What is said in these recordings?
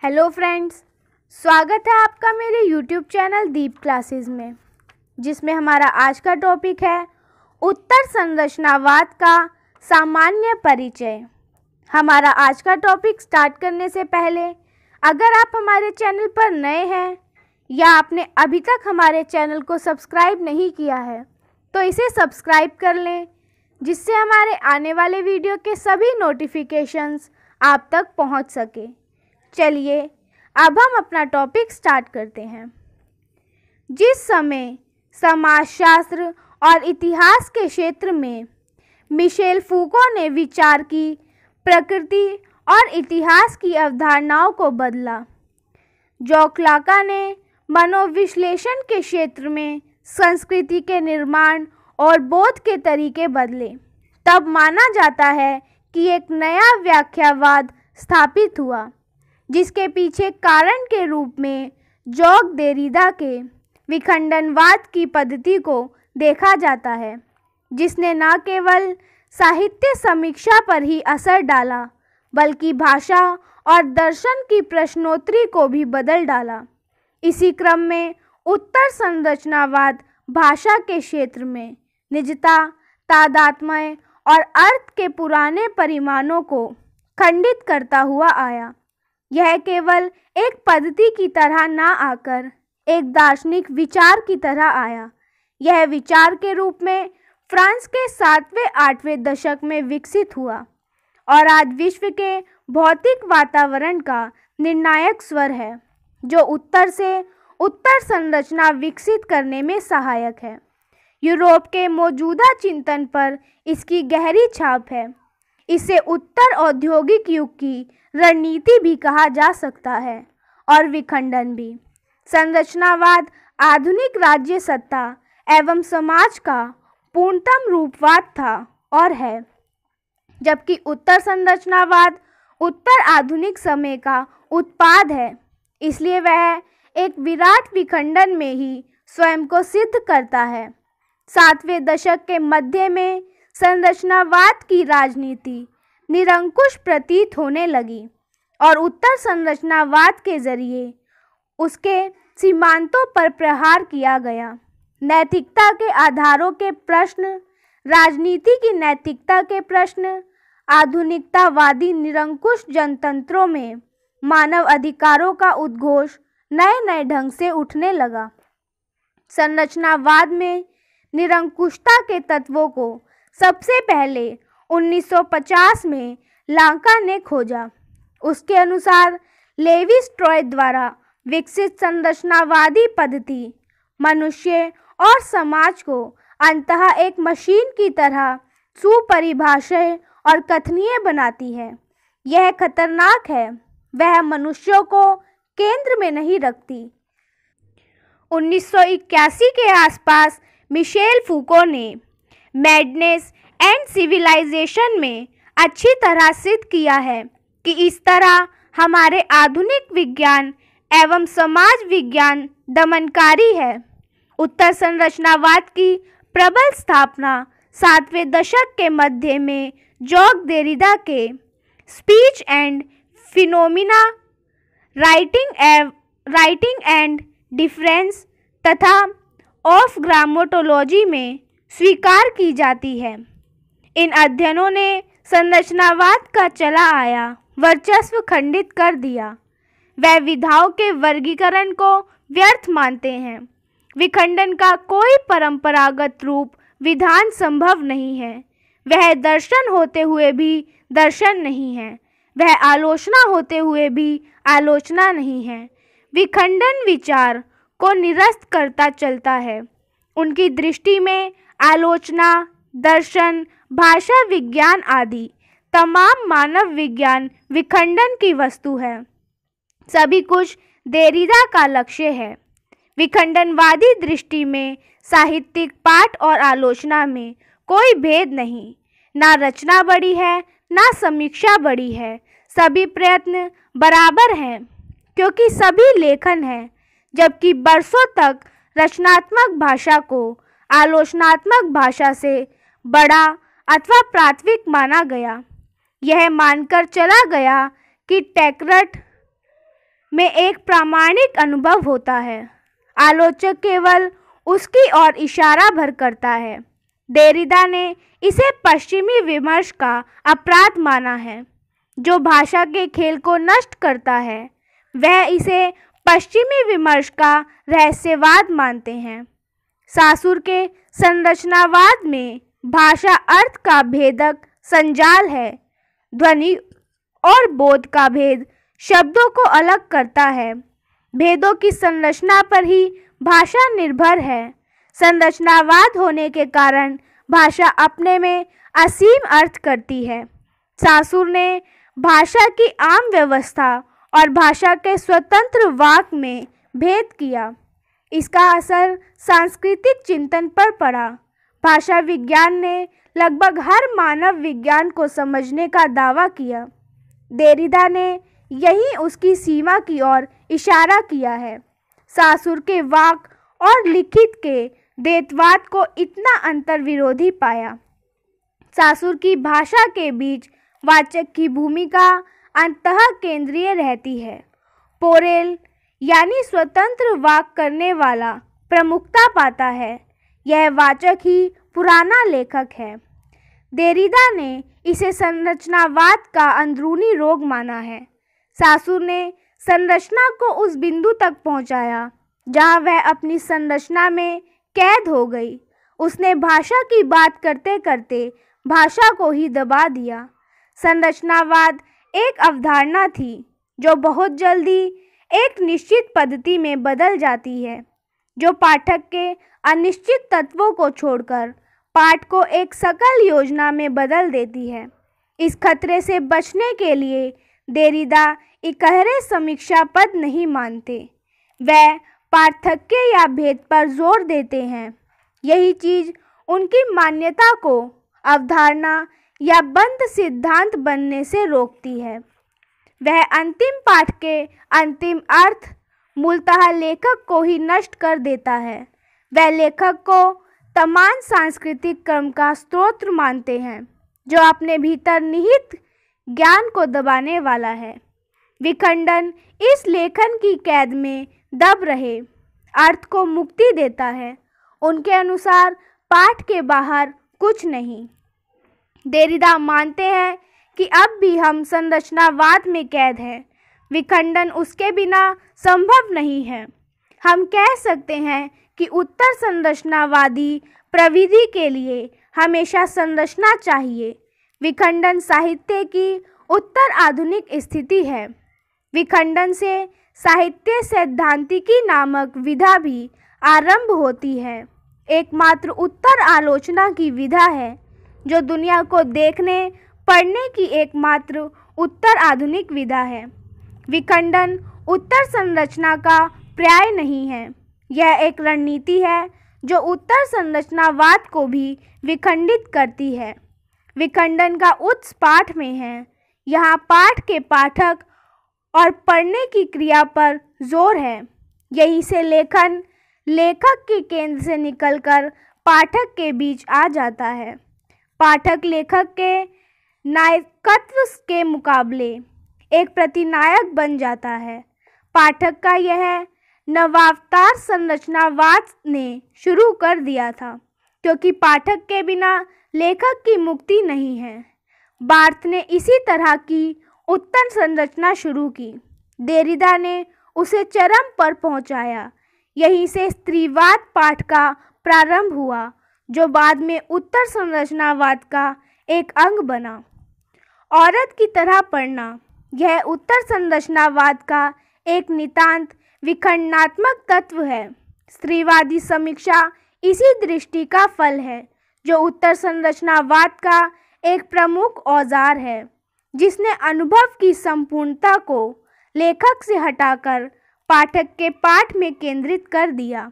Hello friends, स्वागत है आपका मेरे यूट्यूब चैनल दीप क्लासेस में, जिसमें हमारा आज का टॉपिक है उत्तर संरचनावाद का सामान्य परिचय। हमारा आज का टॉपिक स्टार्ट करने से पहले अगर आप हमारे चैनल पर नए हैं या आपने अभी तक हमारे चैनल को सब्सक्राइब नहीं किया है तो इसे सब्सक्राइब कर लें, जिससे हमारे आने वाले वीडियो के सभी नोटिफिकेशंस आप तक पहुंच सके। चलिए अब हम अपना टॉपिक स्टार्ट करते हैं। जिस समय समाजशास्त्र और इतिहास के क्षेत्र में मिशेल फूको ने विचार की प्रकृति और इतिहास की अवधारणाओं को बदला, जॉक लाकान ने मनोविश्लेषण के क्षेत्र में संस्कृति के निर्माण और बोध के तरीके बदले, तब माना जाता है कि एक नया व्याख्यावाद स्थापित हुआ, जिसके पीछे कारण के रूप में जॉक देरिदा के विखंडनवाद की पद्धति को देखा जाता है, जिसने न केवल साहित्य समीक्षा पर ही असर डाला बल्कि भाषा और दर्शन की प्रश्नोत्तरी को भी बदल डाला। इसी क्रम में उत्तर संरचनावाद भाषा के क्षेत्र में निजता, तादात्म्य और अर्थ के पुराने परिमाणों को खंडित करता हुआ आया। यह केवल एक पद्धति की तरह न आकर एक दार्शनिक विचार की तरह आया। यह विचार के रूप में फ्रांस के 7वें-8वें दशक में विकसित हुआ और आज विश्व के भौतिक वातावरण का निर्णायक स्वर है, जो उत्तर से उत्तर संरचना विकसित करने में सहायक है। यूरोप के मौजूदा चिंतन पर इसकी गहरी छाप है। इसे उत्तर औद्योगिक युग की रणनीति भी कहा जा सकता है और विखंडन भी। संरचनावाद आधुनिक राज्य सत्ता एवं समाज का पूर्णतम रूपवाद था और है, जबकि उत्तर संरचनावाद उत्तर आधुनिक समय का उत्पाद है। इसलिए वह एक विराट विखंडन में ही स्वयं को सिद्ध करता है। 7वें दशक के मध्य में संरचनावाद की राजनीति निरंकुश प्रतीत होने लगी और उत्तर संरचनावाद के जरिए उसके सीमांतों पर प्रहार किया गया। नैतिकता के आधारों के प्रश्न, राजनीति की नैतिकता के प्रश्न, आधुनिकतावादी निरंकुश जनतंत्रों में मानव अधिकारों का उद्घोष नए नए ढंग से उठने लगा। संरचनावाद में निरंकुशता के तत्वों को सबसे पहले 1950 में लाकान ने खोजा। उसके अनुसार लेवी स्ट्रॉय द्वारा विकसित संरचनावादी पद्धति मनुष्य और समाज को अंततः एक मशीन की तरह सुपरिभाषित और कथनीय बनाती है। यह खतरनाक है। वह मनुष्यों को केंद्र में नहीं रखती। 1981 के आसपास मिशेल फूको ने मैडनेस एंड सिविलाइजेशन में अच्छी तरह सिद्ध किया है कि इस तरह हमारे आधुनिक विज्ञान एवं समाज विज्ञान दमनकारी है। उत्तर संरचनावाद की प्रबल स्थापना 7वें दशक के मध्य में जॉक देरिदा के speech and phenomena, writing and difference तथा ऑफ ग्रामेटोलॉजी में स्वीकार की जाती है। इन अध्ययनों ने संरचनावाद का चला आया वर्चस्व खंडित कर दिया। वह विधाओं के वर्गीकरण को व्यर्थ मानते हैं। विखंडन का कोई परंपरागत रूप विधान संभव नहीं है। वह दर्शन होते हुए भी दर्शन नहीं है। वह आलोचना होते हुए भी आलोचना नहीं है। विखंडन विचार को निरस्त करता चलता है। उनकी दृष्टि में आलोचना, दर्शन, भाषा विज्ञान आदि तमाम मानव विज्ञान विखंडन की वस्तु है। सभी कुछ देरिदा का लक्ष्य है। विखंडनवादी दृष्टि में साहित्यिक पाठ और आलोचना में कोई भेद नहीं। ना रचना बड़ी है, ना समीक्षा बड़ी है। सभी प्रयत्न बराबर हैं, क्योंकि सभी लेखन है। जबकि बरसों तक रचनात्मक भाषा को आलोचनात्मक भाषा से बड़ा अथवा प्राथमिक माना गया। यह मानकर चला गया कि टैकरट में एक प्रामाणिक अनुभव होता है। आलोचक केवल उसकी ओर इशारा भर करता है। देरिदा ने इसे पश्चिमी विमर्श का अपराध माना है। जो भाषा के खेल को नष्ट करता है वह इसे पश्चिमी विमर्श का रहस्यवाद मानते हैं। सासुर के संरचनावाद में भाषा अर्थ का भेदक संजाल है। ध्वनि और बोध का भेद शब्दों को अलग करता है। भेदों की संरचना पर ही भाषा निर्भर है। संरचनावाद होने के कारण भाषा अपने में असीम अर्थ करती है। सासुर ने भाषा की आम व्यवस्था और भाषा के स्वतंत्र वाक में भेद किया। इसका असर सांस्कृतिक चिंतन पर पड़ा। भाषा विज्ञान ने लगभग हर मानव विज्ञान को समझने का दावा किया। देरिदा ने यही उसकी सीमा की ओर इशारा किया है। सासुर के वाक और लिखित के द्वैतवाद को इतना अंतर्विरोधी पाया। सासुर की भाषा के बीच वाचक की भूमिका अंतः केंद्रीय रहती है। पोरेल यानी स्वतंत्र वाक करने वाला प्रमुखता पाता है। यह वाचक ही पुराना लेखक है। देरिदा ने इसे संरचनावाद का अंदरूनी रोग माना है। सासुर ने संरचना को उस बिंदु तक पहुंचाया जहां वह अपनी संरचना में कैद हो गई। उसने भाषा की बात करते करते भाषा को ही दबा दिया। संरचनावाद एक अवधारणा थी जो बहुत जल्दी एक निश्चित पद्धति में बदल जाती है, जो पाठक के अनिश्चित तत्वों को छोड़कर पाठ को एक सकल योजना में बदल देती है। इस खतरे से बचने के लिए देरिदा इकहरे समीक्षा पद नहीं मानते। वह पार्थक्य या भेद पर जोर देते हैं। यही चीज़ उनकी मान्यता को अवधारणा या बंद सिद्धांत बनने से रोकती है। वह अंतिम पाठ के अंतिम अर्थ मूलतः लेखक को ही नष्ट कर देता है। वह लेखक को तमाम सांस्कृतिक क्रम का स्रोत मानते हैं जो अपने भीतर निहित ज्ञान को दबाने वाला है। विखंडन इस लेखन की कैद में दब रहे अर्थ को मुक्ति देता है। उनके अनुसार पाठ के बाहर कुछ नहीं। देरिदा मानते हैं कि अब भी हम संरचनावाद में कैद हैं। विखंडन उसके बिना संभव नहीं है। हम कह सकते हैं कि उत्तर संरचनावादी प्रविधि के लिए हमेशा संरचना चाहिए। विखंडन साहित्य की उत्तर आधुनिक स्थिति है। विखंडन से साहित्य सैद्धांतिकी नामक विधा भी आरंभ होती है। एकमात्र उत्तर आलोचना की विधा है जो दुनिया को देखने पढ़ने की एकमात्र उत्तर आधुनिक विधा है। विखंडन उत्तर संरचना का पर्याय नहीं है। यह एक रणनीति है जो उत्तर संरचनावाद को भी विखंडित करती है। विखंडन का उत्स पाठ में है। यहाँ पाठ के पाठक और पढ़ने की क्रिया पर जोर है। यही से लेखन लेखक के केंद्र से निकलकर पाठक के बीच आ जाता है। पाठक लेखक के नायकत्व के मुकाबले एक प्रतिनायक बन जाता है। पाठक का यह नवावतार संरचनावाद ने शुरू कर दिया था, क्योंकि पाठक के बिना लेखक की मुक्ति नहीं है। बार्थ ने इसी तरह की उत्तर संरचना शुरू की। देरिदा ने उसे चरम पर पहुंचाया। यहीं से स्त्रीवाद पाठ का प्रारंभ हुआ, जो बाद में उत्तर संरचनावाद का एक अंग बना। औरत की तरह पढ़ना यह उत्तर संरचनावाद का एक नितांत विखंडनात्मक तत्व है। स्त्रीवादी समीक्षा इसी दृष्टि का फल है, जो उत्तर संरचनावाद का एक प्रमुख औजार है, जिसने अनुभव की संपूर्णता को लेखक से हटाकर पाठक के पाठ में केंद्रित कर दिया।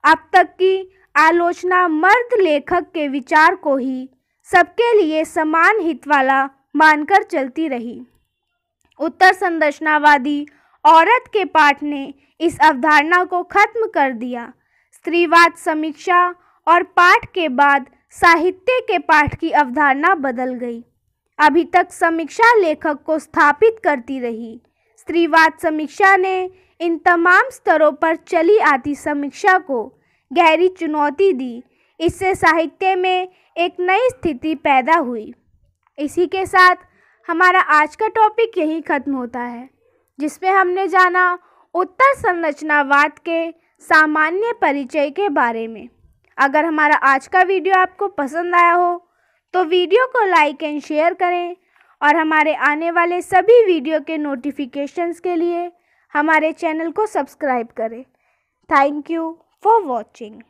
अब तक की आलोचना मर्द लेखक के विचार को ही सबके लिए समान हित वाला मानकर चलती रही। उत्तर संरचनावादी औरत के पाठ ने इस अवधारणा को खत्म कर दिया। स्त्रीवाद समीक्षा और पाठ के बाद साहित्य के पाठ की अवधारणा बदल गई। अभी तक समीक्षा लेखक को स्थापित करती रही। स्त्रीवाद समीक्षा ने इन तमाम स्तरों पर चली आती समीक्षा को गहरी चुनौती दी। इससे साहित्य में एक नई स्थिति पैदा हुई। इसी के साथ हमारा आज का टॉपिक यहीं ख़त्म होता है, जिसमें हमने जाना उत्तर संरचनावाद के सामान्य परिचय के बारे में। अगर हमारा आज का वीडियो आपको पसंद आया हो तो वीडियो को लाइक एंड शेयर करें और हमारे आने वाले सभी वीडियो के नोटिफिकेशंस के लिए हमारे चैनल को सब्सक्राइब करें। Thank you for watching.